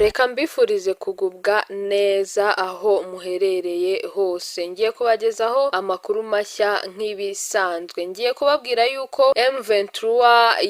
Reka mbifurize kugubwa neza aho muherereye hose. Ngiye kubagezaho amakuru mashya nk'ibisanzwe. Ngiye kubabwira yuko M23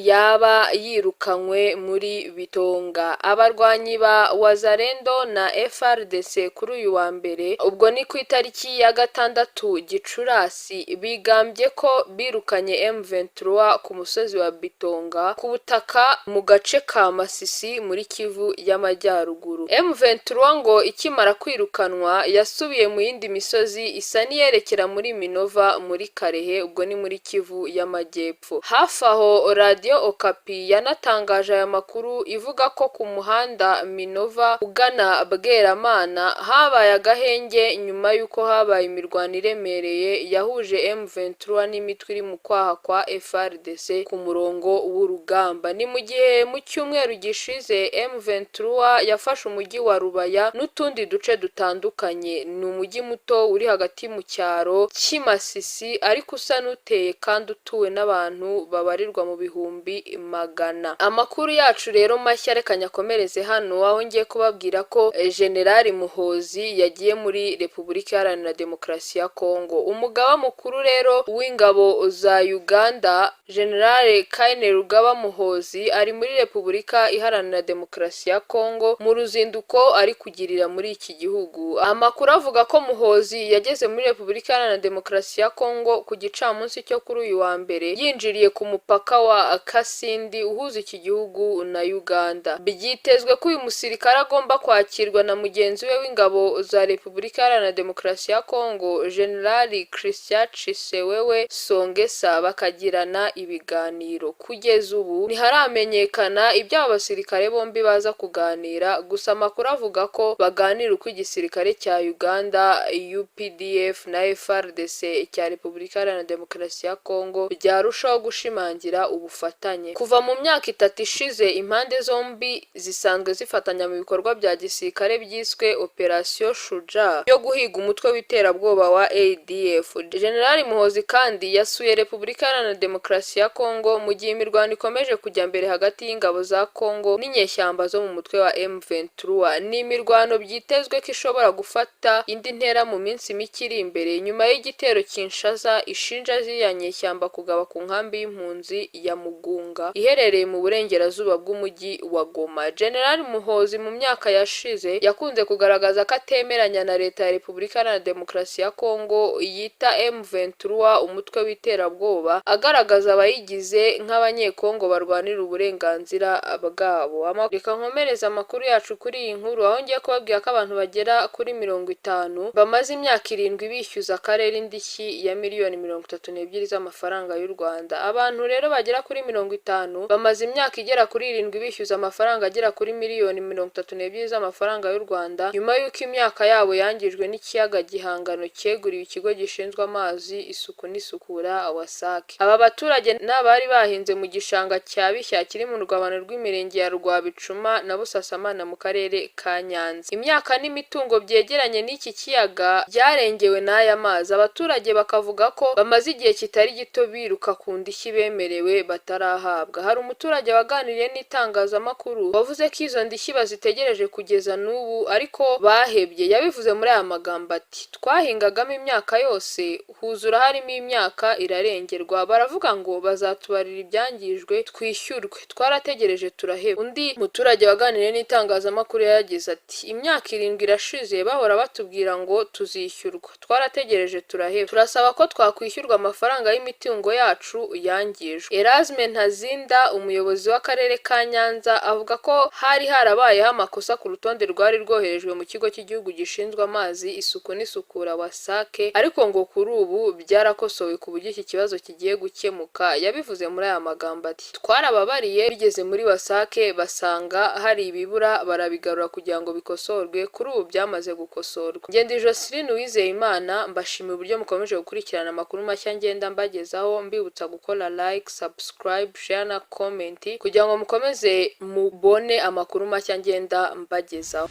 yaba yirukanywe muri Bitonga. Abarwanyi ba Wazalendo na FRDC kuri uyu wa mbere, ubwo ni ku itariki ya 6 Gicurasi, bigambye ko birukanye M23 ku musozi wa Bitonga ku butaka mu gace ka Masisi muri Kivu y'Amajyaruguru. M23 ngo ikimara kwirukanwa yasubiye mu yindi misozi isa niyerekera muri Minova muri Karehe, ubwo ni muri Kivu y'Amajyepfo. Hafi aho Radio Okapi yanatangaje aya makuru ivuga ko ku muhanda Minova ugana Bweramana habaye agahenge nyuma yuko habaye imirwano iremereye yahuje M23 n'imitwe iri mu kwaha kwa FRDC ku murongo w'urugamba. Ni mu gihe mu cyumweru gishize M23 yafashe umujyi wa Rubaya n'utundi duce dutandukanye. Ni umujyi muto uri hagati mu cyaro cy'Imasisi ariko usa n'uteye kandi utuwe n'abantu babarirwa mu bihumbi magana. Amakuru yacu rero mashya reka nyakomereze hano aho ngiye kubabwira ko General Muhozi yagiye muri Repubulika Iharanira Demokarasi ya Kongo. Umugaba mukuru rero w'ingabo za Uganda General Kainerugaba Muhozi ari muri Repubulika Iharanira Demokarasi ya Kongo mu ruzinduko ari kugirira muri iki gihugu. Amakuru avuga ko Muhozi yageze muri Repubulika Iharanira Demokarasi ya Kongo ku gicamunsi cyo kuri uyu wa mbere, yinjiriye ku mupaka wa Kasindi uhuza iki gihugu na Uganda. Byitezwe ko uyu musirikare agomba kwakirwa na mugenzi we w'ingabo za Repubulika Iharanira Demokarasi ya Kongo General Christian Chisewewe Songesa bakagirana ibiganiro. Kugeza ubu ntiharamenyekana ibyo abasirikare bombi baza kuganira, gusa amakuru avuga ko baganira uko igisirikare cya Uganda UPDF na FRDC cya Repubulika Iharanira Demokarasi ya Kongo byarushaho gushimangira ubufatanye. Kuva mu myaka 3 ishize impande zombi zisanzwe zifatanya mu bikorwa bya gisirikare byiswe Operation Shuja yo guhiga umutwe w'iterabwoba wa ADF. General Muhozi kandi yasuye Repubulika Iharanira Demokarasi ya Kongo mu gihe imirwano ikomeje kujya mbere hagati y'ingabo za Kongo n'inyeshyamba zo mu mutwe wa M23. Ni imirwano byitezwe ko ishobora gufata indi ntera mu minsi mike iri imbere nyuma y'igitero Kinshasa ishinja ziriya nyeshyamba kugaba ku nkambi y'impunzi ya Mugunga iherereye mu burengerazuba bw'umujyi wa Goma. General Muhozi mu myaka yashize yakunze kugaragaza ko atemeranya na leta ya Repubulika Iharanira Demokarasi ya Kongo yita M23 umutwe w'iterabwoba, agaragaza abayigize nk'abanyekongo barwanira uburenganzira bwabo. Reka nkomereza amakuru yacu kuri iyi nkuru aho ngiye kubabwira ko abantu bagera kuri 50 bamaze imyaka 7 bishyuza akarere indishyi ya miliyoni 32 z'amafaranga y'u Rwanda. Abantu rero bagera kuri 50 bamaze imyaka igera kuri 7 bishyuza amafaranga agera kuri miliyoni 32 z'amafaranga y'u Rwanda nyuma y'uko imyaka yabo yangijwe n'ikiyaga Gihangano cyeguriwe ikigo gishinzwe amazi, isuku n'isukura WASAC. Aba baturage n'abari bahinze mu gishanga cya Bishya kiri mu rwabano rw'imirenge ya Rwabicuma na Busasamana mu karere ka Nyanza. Imyaka n'imitungo byegeranye n'iki kiyaga byarengewe n'aya mazi. Abaturage bakavuga ko bamaze igihe kitari gito biruka ku ndishyi bemerewe batarahabwa. Hari umuturage waganiriye n'itangazamakuru wavuze ko izo ndishyi bazitegereje kugeza n'ubu ariko bahebye. Yabivuze muri aya magambo ati: "Twahingagamo imyaka yose huzura harimo imyaka irarengerwa, baravuga ngo bazatubarira ibyangijwe twishyurwe, twarategereje turaheba." Undi muturage waganiriye n'itangazamakuru yagize ati: "Imyaka 7 irashize bahora batubwira ngo tuzishyurwa, twarategereje turaheba, turasaba ko twakwishyurwa amafaranga y'imitungo yacu yangijwe." Erasme Ntazinda umuyobozi w'akarere ka Nyanza avuga ko hari harabayeho amakosa ku rutonde rwari rwoherejwe mu kigo cy'igihugu gishinzwe amazi, isuku n'isukura WASAC, ariko ngo kuri ubu byarakosowe ku buryo iki kibazo kigiye gukemuka. Yabivuze muri aya magambo ati: "Twarababariye bigeze muri WASAC basanga hari ibibura barabigarura kugira ngo bikosorwe, kuri ubu byamaze gukosorwa." Ngendi Joseline Uwizeyimana mbashimiye uburyo mukomeje gukurikirana amakuru mashya ngenda mbagezaho, mbibutsa gukora like, subscribe, share na comment kugira ngo mukomeze mubone amakuru mashya ngenda mbagezaho.